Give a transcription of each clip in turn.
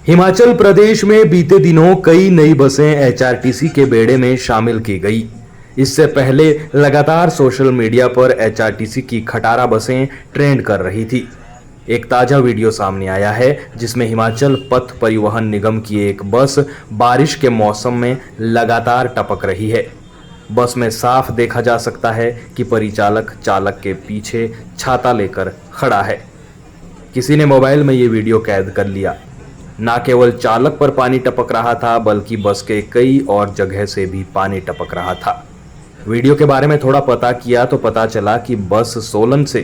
हिमाचल प्रदेश में बीते दिनों कई नई बसें एचआरटीसी के बेड़े में शामिल की गई। इससे पहले लगातार सोशल मीडिया पर एचआरटीसी की खटारा बसें ट्रेंड कर रही थी। एक ताजा वीडियो सामने आया है जिसमें हिमाचल पथ परिवहन निगम की एक बस बारिश के मौसम में लगातार टपक रही है। बस में साफ देखा जा सकता है कि परिचालक चालक के पीछे छाता लेकर खड़ा है। किसी ने मोबाइल में ये वीडियो कैद कर लिया। न केवल चालक पर पानी टपक रहा था बल्कि बस के कई और जगह से भी पानी टपक रहा था। वीडियो के बारे में थोड़ा पता किया तो पता चला कि बस सोलन से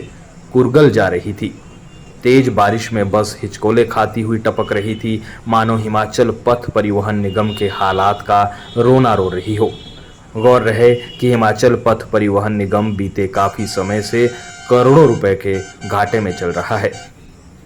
कुरगल जा रही थी। तेज बारिश में बस हिचकोले खाती हुई टपक रही थी, मानो हिमाचल पथ परिवहन निगम के हालात का रोना रो रही हो। गौर रहे कि हिमाचल पथ परिवहन निगम बीते काफी समय से करोड़ों रुपए के घाटे में चल रहा है।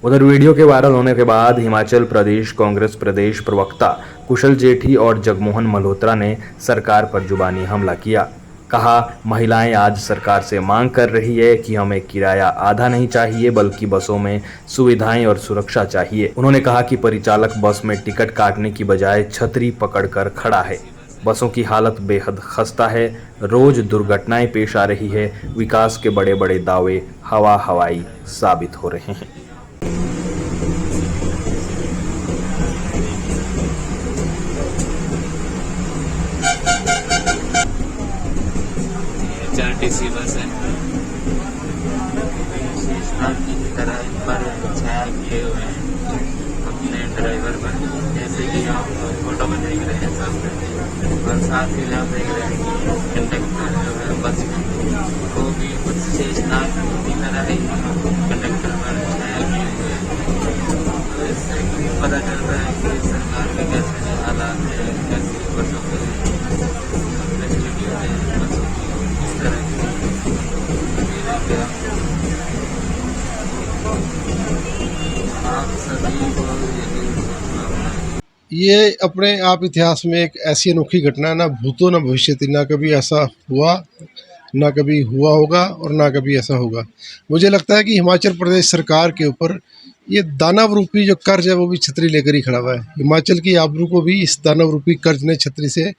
उधर वीडियो के वायरल होने के बाद हिमाचल प्रदेश कांग्रेस प्रदेश प्रवक्ता कुशल जेठी और जगमोहन मल्होत्रा ने सरकार पर जुबानी हमला किया। कहा, महिलाएं आज सरकार से मांग कर रही है कि हमें किराया आधा नहीं चाहिए बल्कि बसों में सुविधाएं और सुरक्षा चाहिए। उन्होंने कहा कि परिचालक बस में टिकट काटने की बजाय छतरी पकड़कर खड़ा है। बसों की हालत बेहद खस्ता है, रोज दुर्घटनाएं पेश आ रही है। विकास के बड़े बड़े दावे हवा हवाई साबित हो रहे हैं। एचआरटीसी बस है। की तरह पर छाया किए हुए हैं अपने ड्राइवर पर, जैसे कि आप फोटो में देख रहे हैं सब। और साथ ही आप देख रहे हैं कि कंडक्टर जो है बस को भी कुछ शेषनाग की तरह ही कंडक्टर पर छाया किए हुए हैं। तो इससे पता चलता है कि सरकार के कैसे हालात है, कैसे बसों के फैसिलिटी है, बसों की इस तरह की आप सभी को ये अपने आप इतिहास में एक ऐसी अनोखी घटना है, ना भूतो ना भविष्यति, ना कभी ऐसा हुआ, ना कभी हुआ होगा और ना कभी ऐसा होगा। मुझे लगता है कि हिमाचल प्रदेश सरकार के ऊपर ये दानव रूपी जो कर्ज है वो भी छतरी लेकर ही खड़ा हुआ है। हिमाचल की आबरू को भी इस दानव रूपी कर्ज ने छतरी से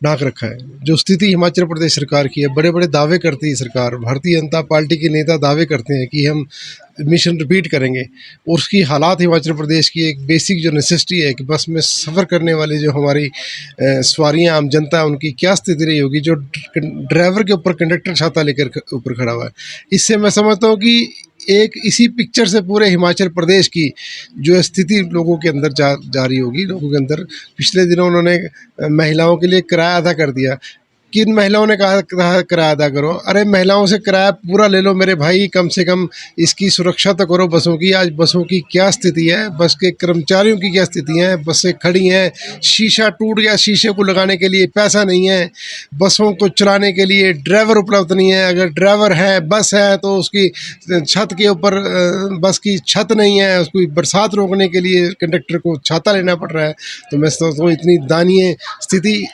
ढांक रखा है। जो स्थिति हिमाचल प्रदेश सरकार की है, बड़े बड़े दावे करती है सरकार, भारतीय जनता पार्टी के नेता दावे करते हैं कि हम मिशन रिपीट करेंगे, और उसकी हालात हिमाचल प्रदेश की एक बेसिक जो नेसेसिटी है कि बस में सफ़र करने वाली जो हमारी सवारियाँ आम जनता है उनकी क्या स्थिति रही होगी, जो ड्राइवर के ऊपर कंडक्टर छाता लेकर ऊपर खड़ा हुआ है। इससे मैं समझता हूँ कि एक इसी पिक्चर से पूरे हिमाचल प्रदेश की जो स्थिति लोगों के अंदर जा रही होगी। लोगों के अंदर पिछले दिनों उन्होंने महिलाओं के लिए किराया अदा कर दिया। किन महिलाओं ने कहा किराया अदा करो? अरे महिलाओं से किराया पूरा ले लो मेरे भाई, कम से कम इसकी सुरक्षा तो करो बसों की। आज बसों की क्या स्थिति है, बस के कर्मचारियों की क्या स्थिति है, बसें खड़ी हैं, शीशा टूट गया, शीशे को लगाने के लिए पैसा नहीं है, बसों को चलाने के लिए ड्राइवर उपलब्ध नहीं है, अगर ड्राइवर है बस है तो उसकी छत के ऊपर बस की छत नहीं है, उसको बरसात रोकने के लिए कंडक्टर को छाता लेना पड़ रहा है। तो मैं सोचता हूँ इतनी दयनीय स्थिति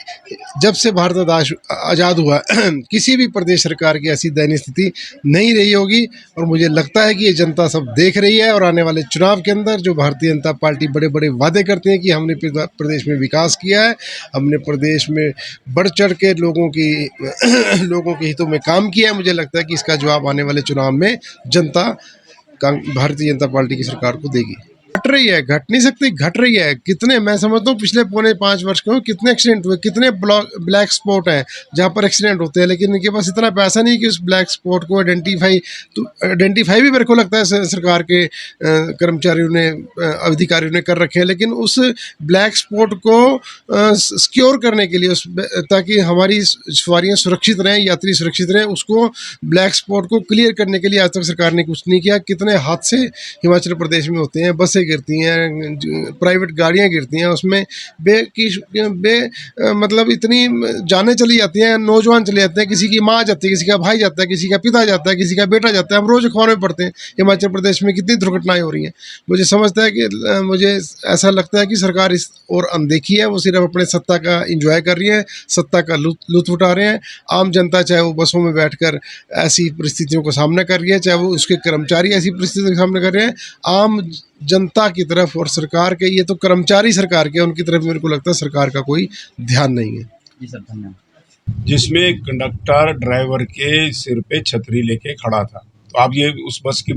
जब से भारत आज़ाद हुआ किसी भी प्रदेश सरकार की ऐसी दयनीय स्थिति नहीं रही होगी। और मुझे लगता है कि ये जनता सब देख रही है, और आने वाले चुनाव के अंदर जो भारतीय जनता पार्टी बड़े बड़े वादे करते हैं कि हमने प्रदेश में विकास किया है, हमने प्रदेश में बढ़ चढ़ के लोगों के हितों में काम किया है, मुझे लगता है कि इसका जवाब आने वाले चुनाव में जनता भारतीय जनता पार्टी की सरकार को देगी। घट रही है, घट नहीं सकती, घट रही है। कितने, मैं समझता हूँ पिछले 4.5 वर्ष के कितने एक्सीडेंट हुए, कितने ब्लैक स्पॉट हैं जहाँ पर एक्सीडेंट होते हैं, लेकिन इनके पास इतना पैसा नहीं कि उस ब्लैक स्पॉट को आइडेंटिफाई भी मेरे को लगता है सरकार के कर्मचारियों ने, अधिकारियों ने कर रखे हैं। लेकिन उस ब्लैक स्पॉट को सिक्योर करने के लिए, ताकि हमारी सवारियाँ सुरक्षित रहें, यात्री सुरक्षित रहें, उसको ब्लैक स्पॉट को क्लियर करने के लिए आज तक सरकार ने कुछ नहीं किया। कितने हादसे हिमाचल प्रदेश में होते हैं, बसें गिरती हैं, प्राइवेट गाड़ियां गिरती हैं, उसमें मतलब इतनी जानें चली जाती हैं, नौजवान चले जाते हैं, किसी की माँ जाती है, किसी का भाई जाता है, किसी का पिता जाता है, किसी का बेटा जाता है। हम रोज़ अखबार में पढ़ते हैं हिमाचल प्रदेश में कितनी दुर्घटनाएं हो रही हैं। मुझे ऐसा लगता है कि सरकार इस और अनदेखी है, वो सिर्फ अपने सत्ता का इंजॉय कर रही है, सत्ता का लुत्फ उठा रहे हैं। आम जनता चाहे वो बसों में बैठकर ऐसी परिस्थितियों का सामना कर रही है, चाहे वो उसके कर्मचारी ऐसी परिस्थितियों का सामना कर रहे हैं, आम जनता की तरफ और सरकार के, ये तो कर्मचारी सरकार के, उनकी तरफ मेरे को लगता है सरकार का कोई ध्यान नहीं है। जी सर, धन्यवाद। जिसमें कंडक्टर ड्राइवर के सिर पे छतरी लेके खड़ा था। तो आप ये उस बस की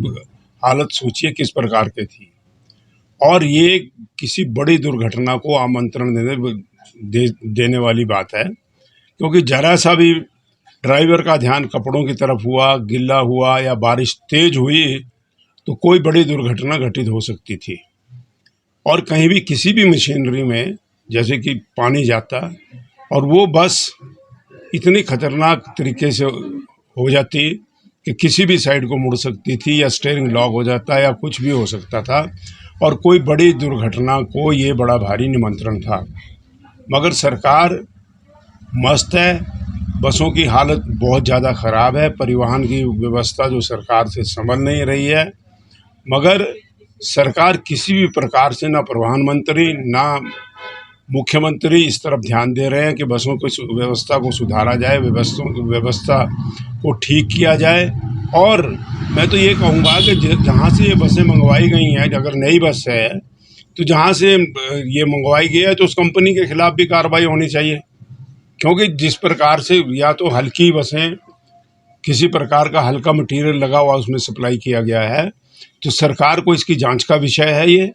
हालत सोचिए किस प्रकार की थी। और ये किसी बड़ी दुर्घटना को आमंत्रण देने वाली बात है, क्योंकि जरा सा भी ड्राइवर का ध्यान कपड़ों की तरफ हुआ, गिल्ला हुआ या बारिश तेज हुई तो कोई बड़ी दुर्घटना घटित हो सकती थी। और कहीं भी किसी भी मशीनरी में जैसे कि पानी जाता और वो बस इतनी खतरनाक तरीके से हो जाती कि किसी भी साइड को मुड़ सकती थी या स्टीयरिंग लॉक हो जाता या कुछ भी हो सकता था और कोई बड़ी दुर्घटना को ये बड़ा भारी निमंत्रण था। मगर सरकार मस्त है, बसों की हालत बहुत ज़्यादा ख़राब है, परिवहन की व्यवस्था जो सरकार से संभल नहीं रही है। मगर सरकार किसी भी प्रकार से, ना प्रधानमंत्री ना मुख्यमंत्री इस तरफ ध्यान दे रहे हैं कि बसों की व्यवस्था को सुधारा जाए, व्यवस्था को ठीक किया जाए। और मैं तो ये कहूँगा कि जहाँ से ये बसें मंगवाई गई हैं, अगर नई बस है तो जहाँ से ये मंगवाई गई है तो उस कंपनी के खिलाफ भी कार्रवाई होनी चाहिए, क्योंकि जिस प्रकार से या तो हल्की बसें, किसी प्रकार का हल्का मटेरियल लगा हुआ उसमें सप्लाई किया गया है, तो सरकार को इसकी जांच का विषय है ये।